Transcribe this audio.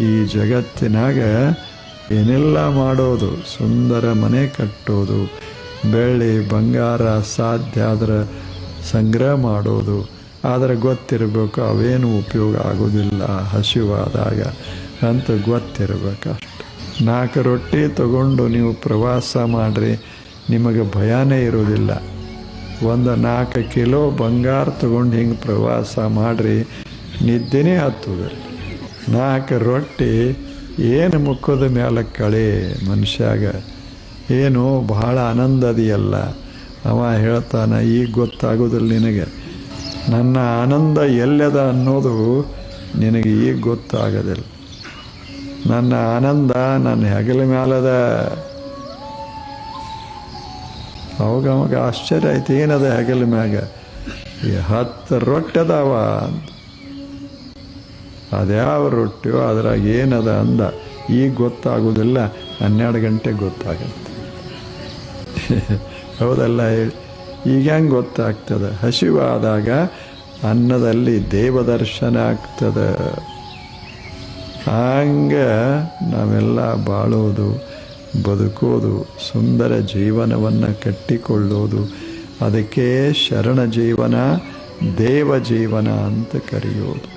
ಈ ಜಗತ್ತಿನಾಗ ಏನೆಲ್ಲ ಮಾಡೋದು, ಸುಂದರ ಮನೆ ಕಟ್ಟೋದು, ಬೆಳ್ಳಿ ಬಂಗಾರ ಸಾಧ್ಯ ಆದ್ರೆ ಸಂಗ್ರಹ ಮಾಡೋದು, ಆದರೆ ಗೊತ್ತಿರಬೇಕು ಅವೇನು ಉಪಯೋಗ ಆಗೋದಿಲ್ಲ ಹಸಿವಾದಾಗ ಅಂತ ಗೊತ್ತಿರಬೇಕಷ್ಟೆ. 4 ರೊಟ್ಟಿ ತಗೊಂಡು ನೀವು ಪ್ರವಾಸ ಮಾಡಿರಿ, ನಿಮಗೆ ಭಯನೇ ಇರೋದಿಲ್ಲ. 4 ಕಿಲೋ ಬಂಗಾರ ತಗೊಂಡು ಹಿಂಗೆ ಪ್ರವಾಸ ಮಾಡಿರಿ, ನಿದ್ದೆನೇ ಹತ್ತುದಿಲ್ಲ. 4 ರೊಟ್ಟಿ ಏನು ಮುಖದ ಮೇಲೆ ಕಳೆ ಮನುಷ್ಯಾಗ, ಏನು ಬಹಳ ಆನಂದದಿಯಲ್ಲ. ಅವ ಹೇಳ್ತಾನೆ, ಈಗ ಗೊತ್ತಾಗೋದಿಲ್ಲ ನಿನಗೆ, ನನ್ನ ಆನಂದ ಎಲ್ಲದ ಅನ್ನೋದು ನಿನಗೆ ಈಗ ಗೊತ್ತಾಗೋದಿಲ್ಲ. ನನ್ನ ಆನಂದ ನನ್ನ ಹೆಗಲ ಮ್ಯಾಲದ. ಅವಾಗ ಆಶ್ಚರ್ಯ ಆಯ್ತು, ಏನದ ಹೆಗಲ ಮ್ಯಾಗ? 10 ರೊಟ್ಟಿ ಅದಾವ ಅಂತ. ಅದ್ಯಾವ ರೊಟ್ಟಿಯೋ ಅದ್ರಾಗ ಏನದ ಅಂದ. ಈಗ ಗೊತ್ತಾಗೋದಿಲ್ಲ, 12 ಗಂಟೆಗೆ ಗೊತ್ತಾಗತ್ತೆ. ಹೌದಲ್ಲ ಹೇಳಿ? ಈಗ ಹೆಂಗೆ ಗೊತ್ತಾಗ್ತದೆ? ಹಸಿವಾದಾಗ ಅನ್ನದಲ್ಲಿ ದೇವದರ್ಶನ ಆಗ್ತದೆ. ಹಂಗೆ ನಾವೆಲ್ಲ ಬಾಳೋದು, ಬದುಕೋದು, ಸುಂದರ ಜೀವನವನ್ನು ಕಟ್ಟಿಕೊಳ್ಳೋದು, ಅದಕ್ಕೆ ಶರಣ ಜೀವನ, ದೇವ ಜೀವನ ಅಂತ ಕರೆಯೋದು.